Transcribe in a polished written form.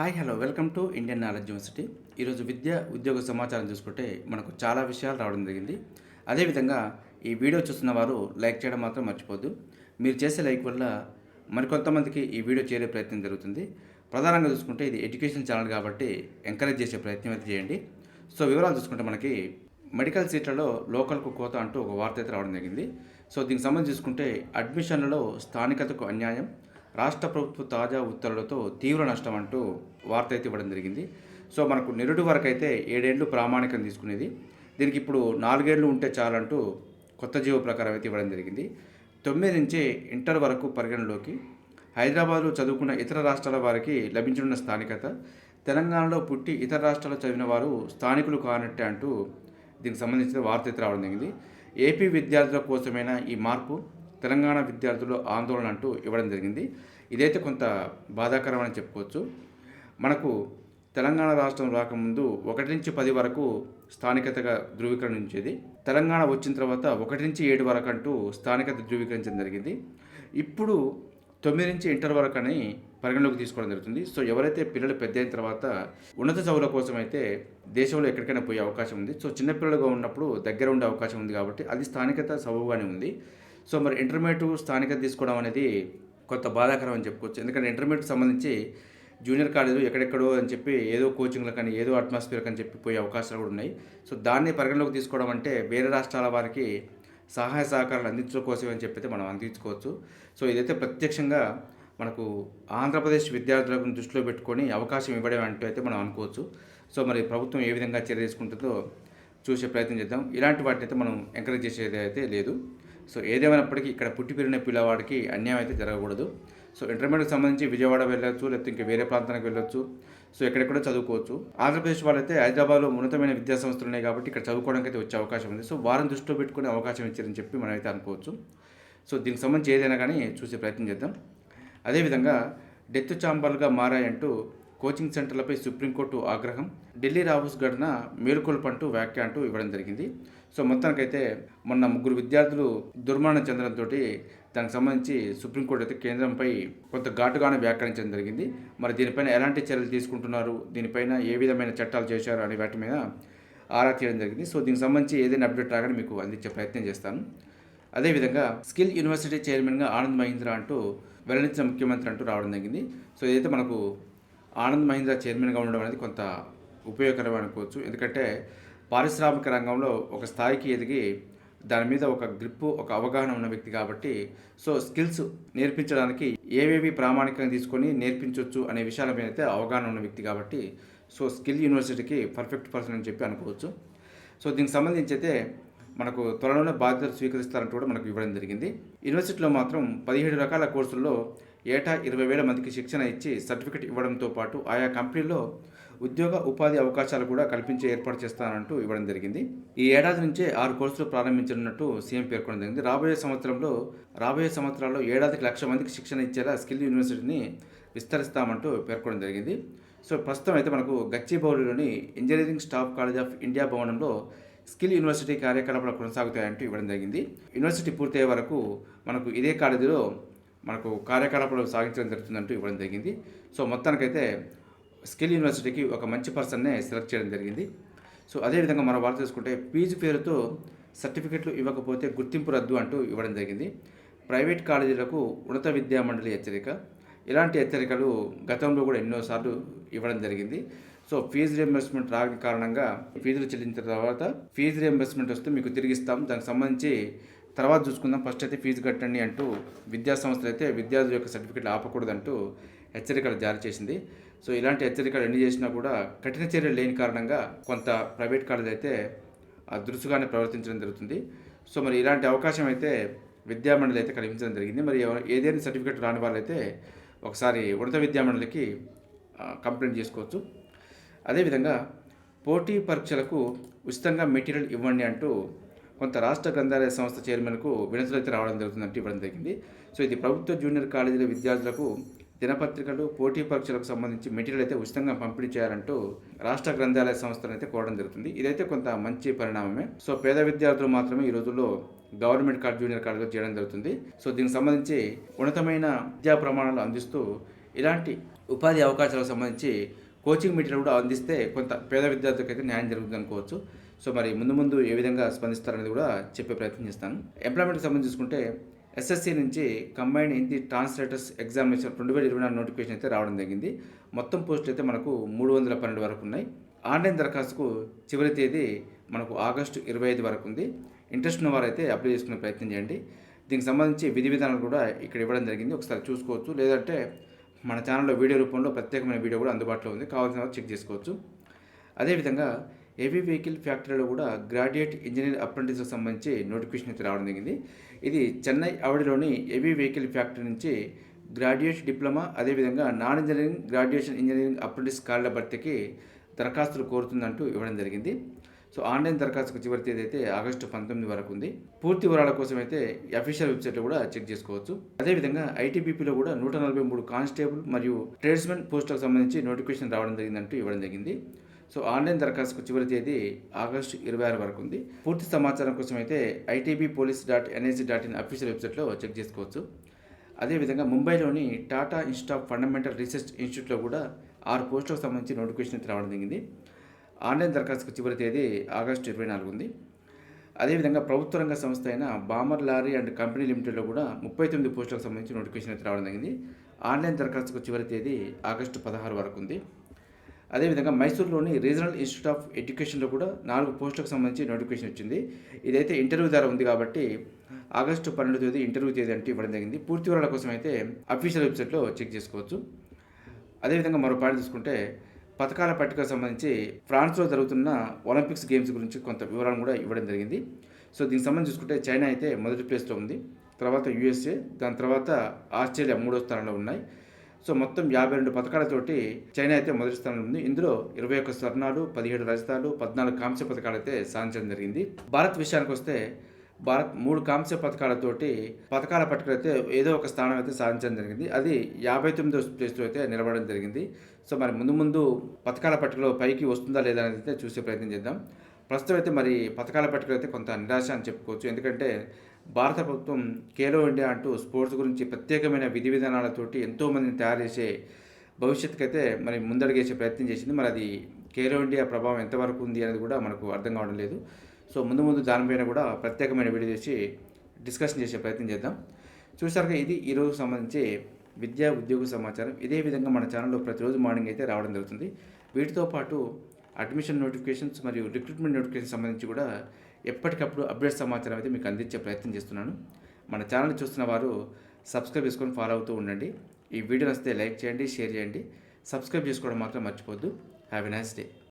Hi hello welcome to Indian knowledge university. ఈరోజు విద్య ఉద్యోగ సమాచారం చూసుకుంటే మనకు చాలా విషయాలు రావడం జరిగింది. అదేవిధంగా ఈ వీడియో చూస్తున్న వారు లైక్ చేయడం మాత్రం మర్చిపోద్దు. మీరు చేసే లైక్ వల్ల మరికొంతమందికి ఈ వీడియో చేరే ప్రయత్నం జరుగుతుంది. ప్రధానంగా చూసుకుంటే ఇది ఎడ్యుకేషన్ ఛానల్ కాబట్టి ఎంకరేజ్ చేసే ప్రయత్నం అయితే చేయండి. సో వివరాలు చూసుకుంటే మనకి మెడికల్ సీట్లలో లోకల్కు కోత అంటూ ఒక వార్త అయితే రావడం జరిగింది. సో దీనికి సంబంధించి చూసుకుంటే అడ్మిషన్లలో స్థానికతకు అన్యాయం, రాష్ట్ర ప్రభుత్వ తాజా ఉత్తర్వులతో తీవ్ర నష్టం అంటూ వార్త అయితే ఇవ్వడం జరిగింది. సో మనకు నిరుడు వరకు అయితే 7 ఏళ్ళు ప్రామాణికం తీసుకునేది, దీనికి ఇప్పుడు 4 ఏళ్ళు ఉంటే చాలంటూ కొత్త జీవో ప్రకారం అయితే ఇవ్వడం జరిగింది. 9 నుంచి ఇంటర్ వరకు పరిగణలోకి, హైదరాబాద్లో చదువుకున్న ఇతర రాష్ట్రాల వారికి లభించనున్న స్థానికత, తెలంగాణలో పుట్టి ఇతర రాష్ట్రాల్లో చదివిన వారు స్థానికులు కానట్టే అంటూ దీనికి సంబంధించిన వార్త అయితే రావడం జరిగింది. ఏపీ విద్యార్థుల కోసమైనా ఈ మార్పు, తెలంగాణ విద్యార్థుల ఆందోళన అంటూ ఇవ్వడం జరిగింది. ఇదైతే కొంత బాధాకరమని చెప్పుకోవచ్చు. మనకు తెలంగాణ రాష్ట్రం రాకముందు 1 నుంచి 10 వరకు స్థానికతగా ధృవీకరించేది. తెలంగాణ వచ్చిన తర్వాత 1 నుంచి 7 వరకు అంటూ స్థానికత ధృవీకరించడం జరిగింది. ఇప్పుడు 9 నుంచి ఇంటర్ వరకు అని పరిగణలోకి తీసుకోవడం జరుగుతుంది. సో ఎవరైతే పిల్లలు పెద్ద అయిన తర్వాత ఉన్నత చదువుల కోసం అయితే దేశంలో ఎక్కడికైనా పోయే అవకాశం ఉంది. సో చిన్నపిల్లలుగా ఉన్నప్పుడు దగ్గర ఉండే అవకాశం ఉంది కాబట్టి అది స్థానికత సబబుగానే ఉంది. సో మరి ఇంటర్మీడియట్ స్థానికత తీసుకోవడం అనేది కొంత బాధాకరం అని చెప్పుకోవచ్చు. ఎందుకంటే ఇంటర్మీడియట్కి సంబంధించి జూనియర్ కాలేజీలు ఎక్కడెక్కడో అని చెప్పి ఏదో కోచింగ్లు కానీ ఏదో అట్మాస్ఫియర్ అని చెప్పి పోయే అవకాశాలు కూడా ఉన్నాయి. సో దాన్ని పరిగణలోకి తీసుకోవడం అంటే వేరే రాష్ట్రాల వారికి సహాయ సహకారాలు అందించడం కోసమే అని చెప్పి మనం అందించుకోవచ్చు. సో ఇదైతే ప్రత్యక్షంగా మనకు ఆంధ్రప్రదేశ్ విద్యార్థులను దృష్టిలో పెట్టుకొని అవకాశం ఇవ్వడం అంటూ అయితే మనం అనుకోవచ్చు. సో మరి ప్రభుత్వం ఏ విధంగా చర్య తీసుకుంటుందో చూసే ప్రయత్నం చేద్దాం. ఇలాంటి వాటిని అయితే మనం ఎంకరేజ్ చేసేది అయితే లేదు. సో ఏదేమైనప్పటికీ ఇక్కడ పుట్టి పెరిగిన పిల్లవాడికి అన్యాయం అయితే జరగకూడదు. సో ఇంటర్మీడియట్కి సంబంధించి విజయవాడ వెళ్ళొచ్చు, లేకపోతే ఇంకా వేరే ప్రాంతానికి వెళ్ళొచ్చు. సో ఎక్కడెక్కడో చదువుకోవచ్చు. ఆంధ్రప్రదేశ్ వాళ్ళైతే హైదరాబాద్లో ఉన్నతమైన విద్యా సంస్థలు ఉన్నాయి కాబట్టి ఇక్కడ చదువుకోవడానికి అయితే వచ్చే అవకాశం ఉంది. సో వారిని దృష్టిలో పెట్టుకునే అవకాశం ఇచ్చారని చెప్పి మనం అయితే అనుకోవచ్చు. సో దీనికి సంబంధించి ఏదైనా కానీ చూసే ప్రయత్నం చేద్దాం. అదేవిధంగా డెత్ ఛాంబర్లుగా మారాయంటూ కోచింగ్ సెంటర్లపై సుప్రీంకోర్టు ఆగ్రహం, ఢిల్లీ రావుస్ ఘటన మేలుకొల్పంటూ వ్యాఖ్య అంటూ ఇవ్వడం జరిగింది. సో మొత్తానికైతే మొన్న 3 విద్యార్థులు దుర్మరణం చెందడంతో దానికి సంబంధించి సుప్రీంకోర్టు అయితే కేంద్రంపై కొంత ఘాటుగానే వ్యాఖ్యానించడం జరిగింది. మరి దీనిపైన ఎలాంటి చర్యలు తీసుకుంటున్నారు, దీనిపైన ఏ విధమైన చట్టాలు చేశారు అనే వాటి మీద ఆరా తీయడం జరిగింది. సో దీనికి సంబంధించి ఏదైనా అప్డేట్ రాగానే మీకు అందించే ప్రయత్నం చేస్తాను. అదేవిధంగా స్కిల్ యూనివర్సిటీ చైర్మన్గా ఆనంద్ మహీంద్రా అంటూ వెల్లడించిన ముఖ్యమంత్రి అంటూ రావడం జరిగింది. సో ఇదైతే మనకు ఆనంద్ మహీంద్రా చైర్మన్గా ఉండడం అనేది కొంత ఉపయోగకరం అనుకోవచ్చు. ఎందుకంటే పారిశ్రామిక రంగంలో ఒక స్థాయికి ఎదిగి దాని మీద ఒక గ్రిప్పు, ఒక అవగాహన ఉన్న వ్యక్తి కాబట్టి సో స్కిల్స్ నేర్పించడానికి ఏవేవి ప్రామాణికంగా తీసుకొని నేర్పించవచ్చు అనే విషయాల మీద అయితే అవగాహన ఉన్న వ్యక్తి కాబట్టి సో స్కిల్ యూనివర్సిటీకి పర్ఫెక్ట్ పర్సన్ అని చెప్పి అనుకోవచ్చు. సో దీనికి సంబంధించి అయితే మనకు త్వరలోనే బాధ్యతలు స్వీకరిస్తారంటూ కూడా మనకు ఇవ్వడం జరిగింది. యూనివర్సిటీలో మాత్రం 17 రకాల కోర్సుల్లో ఏటా 20,000 మందికి శిక్షణ ఇచ్చి సర్టిఫికెట్ ఇవ్వడంతో పాటు ఆయా కంపెనీల్లో ఉద్యోగ ఉపాధి అవకాశాలు కూడా కల్పించే ఏర్పాటు చేస్తానంటూ ఇవ్వడం జరిగింది. ఈ ఏడాది నుంచే 6 కోర్సులు ప్రారంభించనున్నట్టు సీఎం పేర్కొనడం జరిగింది. రాబోయే సంవత్సరాల్లో ఏడాదికి 1,00,000 మందికి శిక్షణ ఇచ్చేలా స్కిల్ యూనివర్సిటీని విస్తరిస్తామంటూ పేర్కొనడం జరిగింది. సో ప్రస్తుతం అయితే మనకు గచ్చిబౌలిలోని engineering staff college of India భవనంలో స్కిల్ యూనివర్సిటీ కార్యకలాపాలు కొనసాగుతాయంటూ ఇవ్వడం జరిగింది. యూనివర్సిటీ పూర్తయ్యే వరకు మనకు ఇదే కాలేజీలో మనకు కార్యకలాపాలు సాగించడం జరుగుతుందంటూ ఇవ్వడం జరిగింది. సో మొత్తానికైతే స్కిల్ యూనివర్సిటీకి ఒక మంచి పర్సన్నే సెలెక్ట్ చేయడం జరిగింది. సో అదేవిధంగా మనం వార్త తీసుకుంటే ఫీజు పేరుతో సర్టిఫికెట్లు ఇవ్వకపోతే గుర్తింపు రద్దు అంటూ ఇవ్వడం జరిగింది. ప్రైవేట్ కాలేజీలకు ఉన్నత విద్యా మండలి హెచ్చరిక. ఇలాంటి హెచ్చరికలు గతంలో కూడా ఎన్నోసార్లు ఇవ్వడం జరిగింది. సో ఫీజు రియంబర్స్మెంట్ రాని కారణంగా ఫీజులు చెల్లించిన తర్వాత ఫీజు రియంబర్స్మెంట్ వస్తే మీకు తిరిగిస్తాం, దానికి సంబంధించి తర్వాత చూసుకుందాం, ఫస్ట్ అయితే ఫీజు కట్టండి అంటూ విద్యా సంస్థలు అయితే విద్యార్థుల యొక్క సర్టిఫికెట్లు ఆపకూడదంటూ హెచ్చరికలు జారీ చేసింది. సో ఇలాంటి హెచ్చరికలు ఎన్ని చేసినా కూడా కఠిన చర్యలు లేని కారణంగా కొంత ప్రైవేట్ కాలేజ్ అయితే దురుసుగానే ప్రవర్తించడం జరుగుతుంది. సో మరి ఇలాంటి అవకాశం అయితే విద్యామండలి అయితే కల్పించడం జరిగింది. మరి ఏదైనా సర్టిఫికెట్ రాని వాళ్ళైతే ఒకసారి ఉన్నత విద్యామండలికి కంప్లైంట్ చేసుకోవచ్చు. అదేవిధంగా పోటీ పరీక్షలకు ఉచితంగా మెటీరియల్ ఇవ్వండి అంటూ కొంత రాష్ట్ర గ్రంథాలయ సంస్థ చైర్మన్కు వినతులు అయితే రావడం జరుగుతుందంటే ఇవ్వడం జరిగింది. సో ఇది ప్రభుత్వ జూనియర్ కాలేజీల విద్యార్థులకు దినపత్రికలు, పోటీ పరీక్షలకు సంబంధించి మెటీరియల్ అయితే ఉచితంగా పంపిణీ చేయాలంటూ రాష్ట్ర గ్రంథాలయ సంస్థను అయితే కోరడం జరుగుతుంది. ఇదైతే కొంత మంచి పరిణామమే. సో పేద విద్యార్థులు మాత్రమే ఈ రోజుల్లో గవర్నమెంట్ జూనియర్ కాలేజీలో చేయడం జరుగుతుంది. సో దీనికి సంబంధించి ఉన్నతమైన విద్యా ప్రమాణాలు అందిస్తూ ఇలాంటి ఉపాధి అవకాశాలకు సంబంధించి కోచింగ్ మెటీరియల్ కూడా అందిస్తే కొంత పేద విద్యార్థులకైతే న్యాయం జరుగుతుంది అనుకోవచ్చు. సో మరి ముందు ముందు ఏ విధంగా స్పందిస్తారనేది కూడా చెప్పే ప్రయత్నం చేస్తాను. ఎంప్లాయ్మెంట్‌కి సంబంధించి చూసుకుంటే ఎస్ఎస్‌సి నుంచి combined Hindi translators examination 2024 notification అయితే రావడం జరిగింది. మొత్తం పోస్టులు అయితే మనకు 312 వరకు ఉన్నాయి. ఆన్‌లైన్ దరఖాస్తుకు చివరి తేదీ మనకు ఆగస్టు 25 వరకు ఉంది. ఇంట్రెస్ట్ ఉన్న వారైతే అప్లై చేసుకునే ప్రయత్నం చేయండి. దీనికి సంబంధించి విధి విధానాలు కూడా ఇక్కడ ఇవ్వడం జరిగింది. ఒకసారి చూసుకోవచ్చు. లేదంటే మన ఛానల్‌లో వీడియో రూపంలో ప్రత్యేకమైన వీడియో కూడా అందుబాటులో ఉంది. కావాల్సిన వారు చెక్ చేసుకోవచ్చు. అదేవిధంగా హెవీ వెహికల్ ఫ్యాక్టరీలో కూడా గ్రాడ్యుయేట్ ఇంజనీర్ అప్రెంటిస్‌కి సంబంధించి నోటిఫికేషన్ అయితే రావడం జరిగింది. ఇది చెన్నై అవడిలోని హెవీ వెహికల్ ఫ్యాక్టరీ నుంచి గ్రాడ్యుయేట్ డిప్లొమా అదేవిధంగా non engineering graduation engineering apprentice ఖాళీల భర్తీకి దరఖాస్తులు కోరుతుందంటూ ఇవ్వడం జరిగింది. సో ఆన్లైన్ దరఖాస్తుకు చివరి తేదీ అయితే ఆగస్టు 19 వరకు ఉంది. పూర్తి వివరాల కోసం అయితే అఫీషియల్ వెబ్సైట్లో కూడా చెక్ చేసుకోవచ్చు. అదేవిధంగా ఐటీబీపీలో కూడా 143 కానిస్టేబుల్ మరియు ట్రేడ్స్మెన్ పోస్టులకు సంబంధించి నోటిఫికేషన్ రావడం జరిగిందంటూ ఇవ్వడం జరిగింది. సో ఆన్లైన్ దరఖాస్తుకు చివరి తేదీ ఆగస్టు 26 వరకు ఉంది. పూర్తి సమాచారం కోసం అయితే itbpolice.nic.in అఫీషియల్ వెబ్సైట్లో చెక్ చేసుకోవచ్చు. అదేవిధంగా ముంబైలోని Tata institute of fundamental research ఇన్స్టిట్యూట్లో కూడా 6 పోస్టులకు సంబంధించి నోటిఫికేషన్ అయితే రావడం జరిగింది. ఆన్లైన్ దరఖాస్తుకు చివరి తేదీ ఆగస్టు 24 ఉంది. అదేవిధంగా ప్రభుత్వ రంగ సంస్థ అయిన బామర్ లారీ అండ్ కంపెనీ లిమిటెడ్లో కూడా 39 పోస్టులకు సంబంధించి నోటిఫికేషన్ అయితే రావడం జరిగింది. ఆన్లైన్ దరఖాస్తుకు చివరి తేదీ ఆగస్టు 16 వరకు ఉంది. అదేవిధంగా మైసూరులోని రీజనల్ ఇన్స్టిట్యూట్ ఆఫ్ ఎడ్యుకేషన్లో కూడా 4 పోస్టులకు సంబంధించి నోటిఫికేషన్ వచ్చింది. ఇదైతే ఇంటర్వ్యూ ద్వారా ఉంది కాబట్టి ఆగస్టు 12 తేదీ ఇంటర్వ్యూ తేదీ అంటూ ఇవ్వడం జరిగింది. పూర్తి వివరాల కోసం అయితే అఫీషియల్ వెబ్సైట్లో చెక్ చేసుకోవచ్చు. అదేవిధంగా మరో పాయింట్ చూసుకుంటే పథకాల పట్టికకు సంబంధించి ఫ్రాన్స్లో జరుగుతున్న ఒలింపిక్స్ గేమ్స్ గురించి కొంత వివరాలను కూడా ఇవ్వడం జరిగింది. సో దీనికి సంబంధించి చూసుకుంటే చైనా అయితే మొదటి ప్లేస్లో ఉంది. తర్వాత యూఎస్ఏ, దాని తర్వాత ఆస్ట్రేలియా 3వ స్థానంలో ఉన్నాయి. సో మొత్తం 52 పథకాలతోటి చైనా అయితే మొదటి స్థానంలో ఉంది. ఇందులో 21 స్వర్ణాలు, 17 రజతాలు, 14 కాంస్య పథకాలు అయితే సాధించడం జరిగింది. భారత్ విషయానికి వస్తే భారత్ 3 కాంస్య పథకాలతోటి పథకాల పట్టికలో అయితే ఏదో ఒక స్థానం అయితే సాధించడం జరిగింది. అది 59వ ప్లేస్లో అయితే నిలబడడం జరిగింది. సో మరి ముందు పథకాల పట్టికలో పైకి వస్తుందా లేదా అనేది అయితే చూసే ప్రయత్నం చేద్దాం. ప్రస్తుతం అయితే మరి పథకాల పట్టికలో అయితే కొంత నిరాశ అని చెప్పుకోవచ్చు. ఎందుకంటే భారత ప్రభుత్వం ఖేలో ఇండియా అంటూ స్పోర్ట్స్ గురించి ప్రత్యేకమైన విధి విధానాలతోటి ఎంతోమందిని తయారు చేసే భవిష్యత్తుకి అయితే మరి ముందడుగేసే ప్రయత్నం చేసింది. మరి అది ఖేలో ఇండియా ప్రభావం ఎంతవరకు ఉంది అనేది కూడా మనకు అర్థం కావడం లేదు. సో ముందు దానిపైన కూడా ప్రత్యేకమైన వీడియో చేసి డిస్కషన్ చేసే ప్రయత్నం చేద్దాం. చూసారుగా ఇది ఈరోజు సంబంధించి విద్యా ఉద్యోగ సమాచారం. ఇదే విధంగా మన ఛానల్లో ప్రతిరోజు మార్నింగ్ అయితే రావడం జరుగుతుంది. వీటితో పాటు అడ్మిషన్ నోటిఫికేషన్స్ మరియు రిక్రూట్మెంట్ నోటిఫికేషన్ సంబంధించి కూడా ఎప్పటికప్పుడు అప్డేట్ సమాచారం అయితే మీకు అందించే ప్రయత్నం చేస్తున్నాను. మన ఛానల్ చూస్తున్న వారు సబ్స్క్రైబ్ చేసుకొని ఫాలో అవుతూ ఉండండి. ఈ వీడియో నచ్చితే లైక్ చేయండి, షేర్ చేయండి. సబ్స్క్రైబ్ చేసుకోవడం మాత్రం మర్చిపోద్దు. Have a nice day.